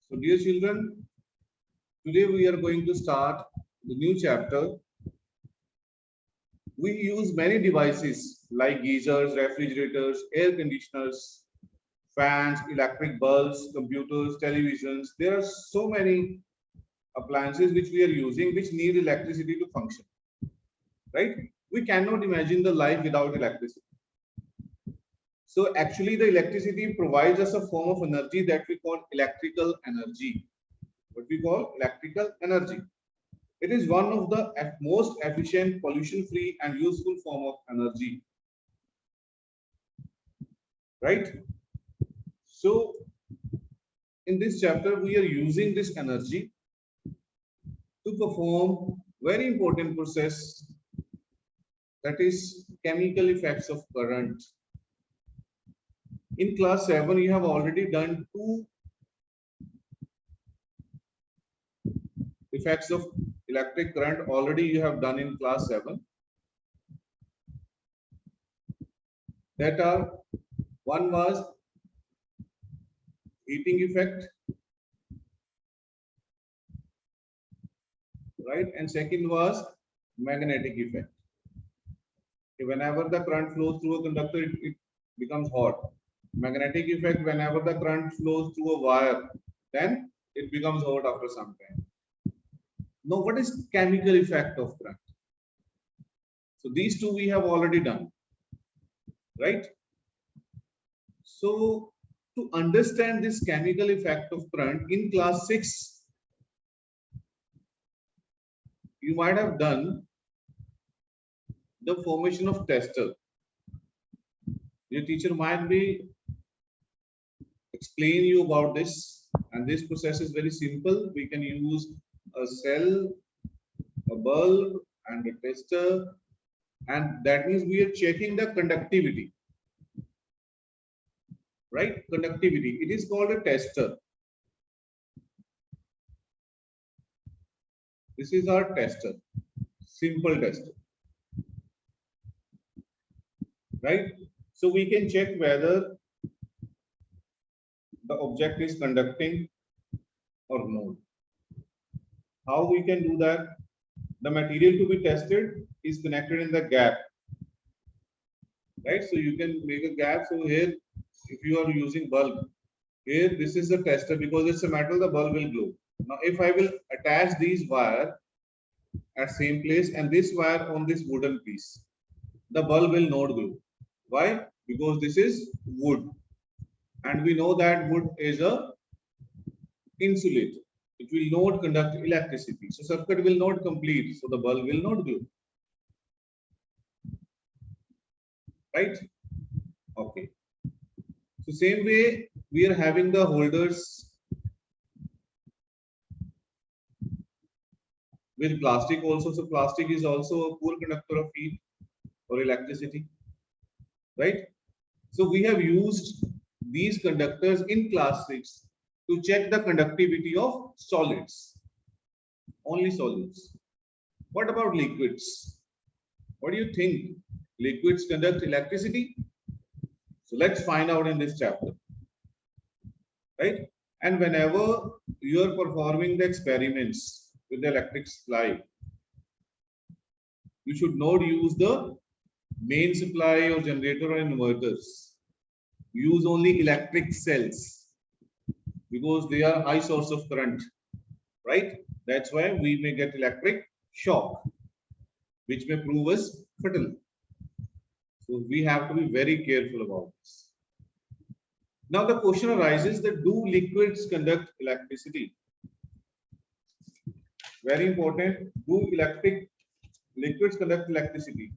So dear children, today we are going to start the new chapter. We use many devices like geysers, refrigerators, air conditioners, fans, electric bulbs, computers, televisions. There are so many appliances which we are using which need electricity to function, right? We cannot imagine the life without electricity. So actually the electricity provides us a form of energy that we call electrical energy. What we call electrical energy. It is one of the most efficient, pollution-free and useful form of energy, right? So in this chapter, we are using this energy to perform very important process, that is chemical effects of current. In class 7, you have already done two effects of electric current already you have done in class 7. That are, one was heating effect, right? And second was magnetic effect. Whenever the current flows through a conductor, it becomes hot. Magnetic effect, whenever the current flows through a wire, then it becomes hot after some time. Now, what is chemical effect of current? So these two we have already done, right? So to understand this chemical effect of current in class 6, you might have done the formation of tester. Your teacher might be explain you about this, and this process is very simple. We can use a cell, a bulb, and a tester, and that means we are checking the conductivity, right? Conductivity. It is called a tester. This is our tester, simple tester, right? So we can check whether the object is conducting or not. How we can do that? The material to be tested is connected in the gap, right? So you can make a gap. So here, if you are using bulb, here this is the tester, because it's a metal, the bulb will glow. Now if I will attach these wire at same place and this wire on this wooden piece, the bulb will not glow. Why? Because this is wood, and we know that wood is a insulator. It will not conduct electricity, so circuit will not complete, so the bulb will not glow, right? Okay. So same way we are having the holders with plastic also. So plastic is also a poor conductor of heat or electricity, right? So we have used these conductors in class 6 to check the conductivity of solids, only solids. What about liquids? What do you think? Liquids conduct electricity? So let's find out in this chapter, right? And whenever you are performing the experiments with the electric supply, you should not use the main supply or generator or inverters. Use only electric cells, because they are high source of current, right? That's why we may get electric shock, which may prove us fatal. So we have to be very careful about this. Now the question arises that do liquids conduct electricity? Very important. Do liquids conduct electricity?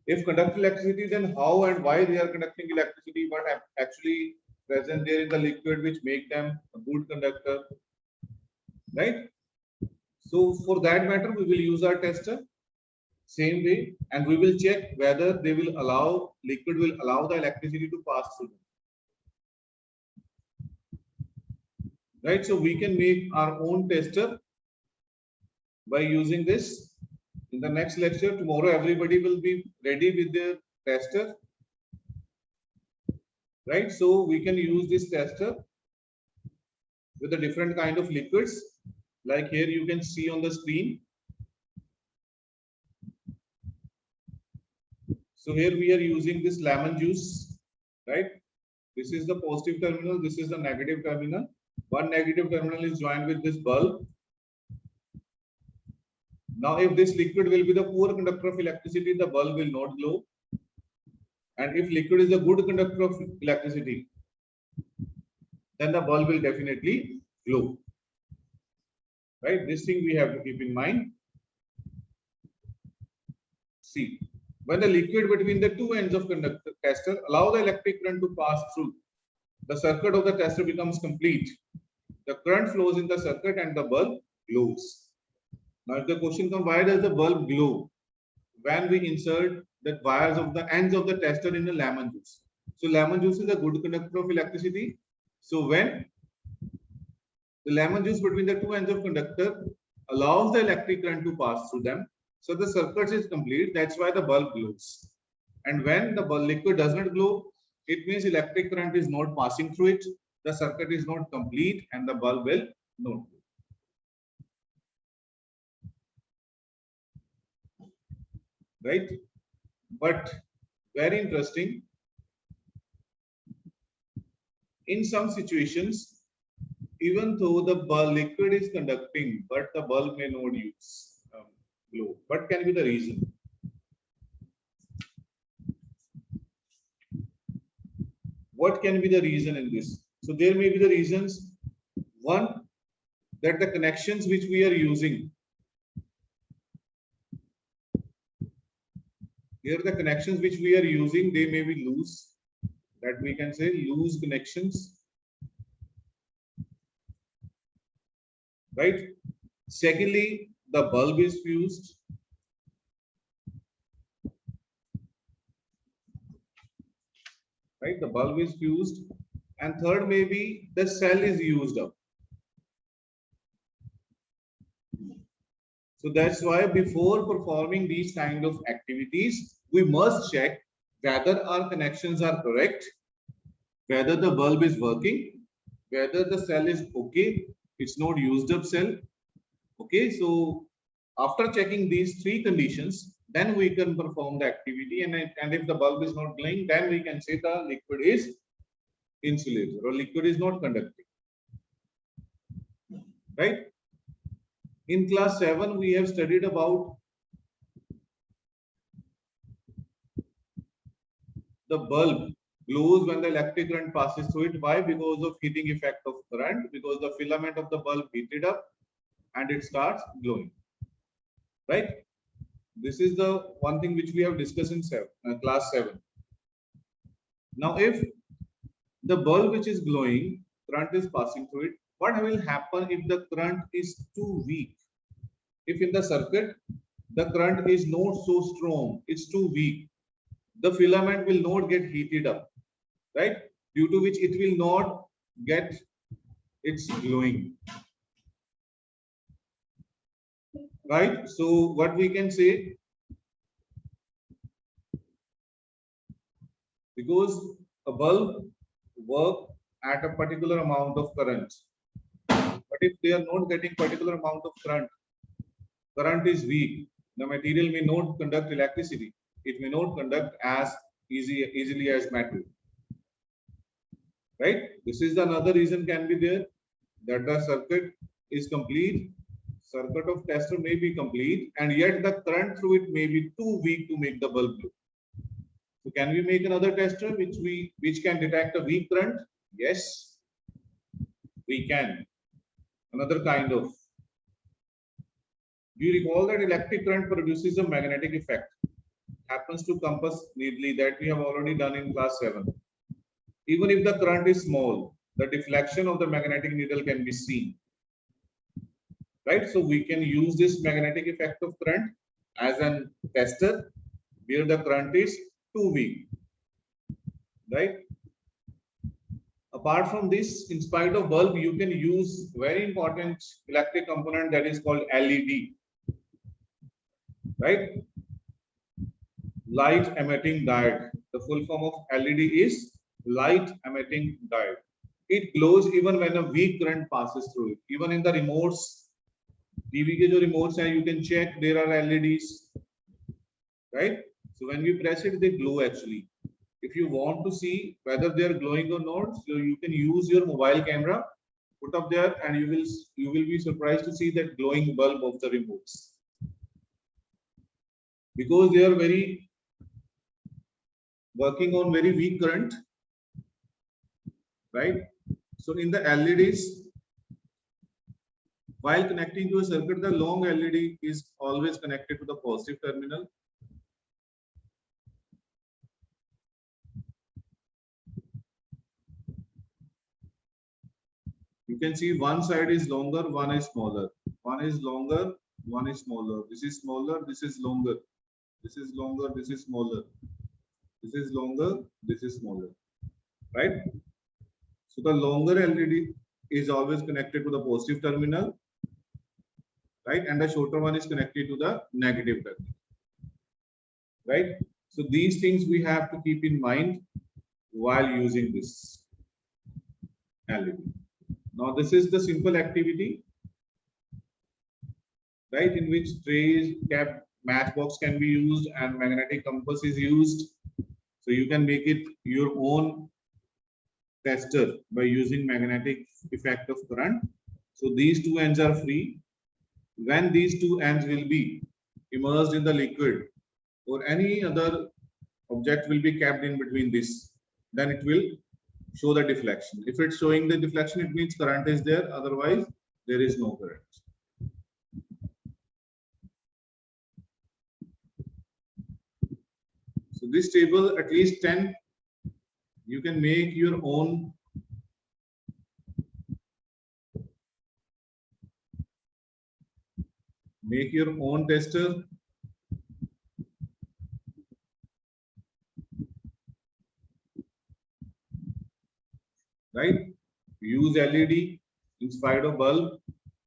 If conduct electricity, then how and why they are conducting electricity? What actually present there in the liquid which make them a good conductor, right? So for that matter, we will use our tester same way, and we will check whether they will allow, liquid will allow the electricity to pass through them, right? So we can make our own tester by using this. In the next lecture tomorrow, everybody will be ready with their tester, right? So we can use this tester with the different kind of liquids. Like here you can see on the screen. So here we are using this lemon juice, right? This is the positive terminal, this is the negative terminal. One negative terminal is joined with this bulb. Now, if this liquid will be the poor conductor of electricity, the bulb will not glow. And if liquid is a good conductor of electricity, then the bulb will definitely glow. Right? This thing we have to keep in mind. See, when the liquid between the two ends of conductor tester allow the electric current to pass through, the circuit of the tester becomes complete. The current flows in the circuit and the bulb glows. Now, if the question comes, why does the bulb glow? When we insert the wires of the ends of the tester in the lemon juice. So, lemon juice is a good conductor of electricity. So, when the lemon juice between the two ends of conductor allows the electric current to pass through them, so the circuit is complete. That's why the bulb glows. And when the liquid does not glow, it means electric current is not passing through it. The circuit is not complete, and the bulb will not glow. Right? But very interesting. In some situations, even though the liquid is conducting, but the bulb may not use glow. What can be the reason? What can be the reason in this? So there may be the reasons. One, that the connections which we are using, here the connections which we are using, they may be loose. That we can say loose connections. Right? Secondly, the bulb is fused. Right? The bulb is fused. And third, maybe the cell is used up. So that's why before performing these kind of activities, we must check whether our connections are correct, whether the bulb is working, whether the cell is okay, it's not used up cell. Okay, so after checking these three conditions, then we can perform the activity, and if the bulb is not glowing, then we can say the liquid is insulator or liquid is not conducting. Right? In class 7, we have studied about the bulb glows when the electric current passes through it. Why? Because of heating effect of current, because the filament of the bulb heated up and it starts glowing. Right? This is the one thing which we have discussed in class 7. Now, if the bulb which is glowing, current is passing through it, what will happen if the current is too weak? If in the circuit, the current is not so strong, it's too weak, the filament will not get heated up, right? Due to which it will not get its glowing. Right? So what we can say, because a bulb work at a particular amount of current, but if they are not getting particular amount of current is weak, the material may not conduct electricity. It may not conduct as easily as metal. Right? This is another reason can be there, that the circuit is complete, circuit of tester may be complete, and yet the current through it may be too weak to make the bulb glow. So can we make another tester which can detect a weak current? Yes, we can. Another kind of. Do you recall that electric current produces a magnetic effect? Happens to compass needle that we have already done in class 7. Even if the current is small, the deflection of the magnetic needle can be seen. Right? So we can use this magnetic effect of current as a tester where the current is too weak. Right? Apart from this, in spite of bulb, you can use very important electric component that is called LED. Right? Light emitting diode. The full form of LED is light emitting diode. It glows even when a weak current passes through it. Even in the remotes, TV के जो remotes हैं, you can check there are LEDs, right? So when we press it, they glow actually. If you want to see whether they are glowing or not, so you can use your mobile camera, put up there, and you will be surprised to see that glowing bulb of the remotes, because they are very working on very weak current, right? So in the LEDs, while connecting to a circuit, the long LED is always connected to the positive terminal. You can see one side is longer, one is smaller. One is longer, one is smaller. This is smaller, this is longer. This is longer, this is smaller. This is longer, this is smaller. Right? So the longer LED is always connected to the positive terminal, right? And the shorter one is connected to the negative terminal. Right? So these things we have to keep in mind while using this LED. Now this is the simple activity, right, in which trace, cap, matchbox can be used and magnetic compass is used. So you can make it your own tester by using magnetic effect of current. So these two ends are free. When these two ends will be immersed in the liquid or any other object will be kept in between this, then it will show the deflection. If it's showing the deflection, it means current is there, otherwise there is no current. So this table, at least 10, you can make your own tester. Right? Use LED in spite of bulb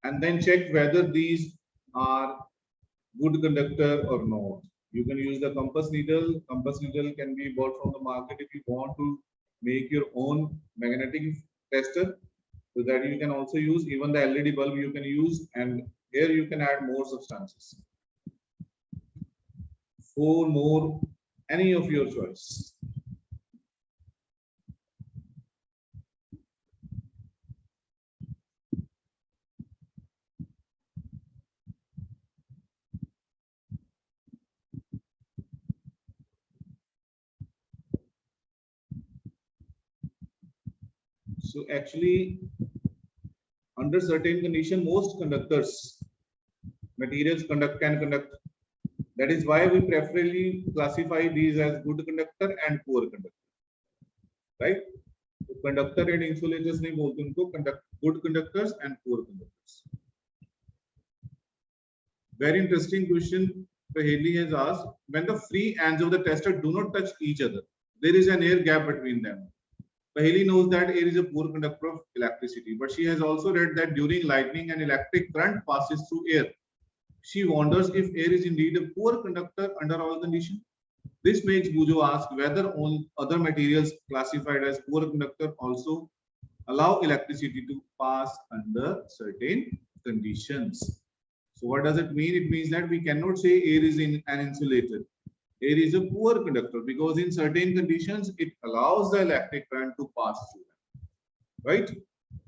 and then check whether these are good conductor or not. You can use the compass needle. Compass needle can be bought from the market if you want to make your own magnetic tester. So that you can also use even the LED bulb you can use, and here you can add more substances. 4 more, any of your choice. So actually, under certain condition, most conductors, materials can conduct. That is why we preferably classify these as good conductor and poor conductor. Right? So conductor and insulators नहीं बोलते उनको, good conductors and poor conductors. Very interesting question Paheli has asked. When the free ends of the tester do not touch each other, there is an air gap between them. Paheli knows that air is a poor conductor of electricity, but she has also read that during lightning and electric current passes through air. She wonders if air is indeed a poor conductor under all conditions. This makes Bujo ask whether all other materials classified as poor conductor also allow electricity to pass under certain conditions. So what does it mean? It means that we cannot say air is an insulator. Air is a poor conductor because in certain conditions it allows the electric current to pass through them. Right?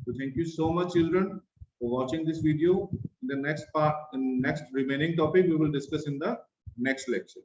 So thank you so much, children, for watching this video. In the next part, in next remaining topic, we will discuss in the next lecture.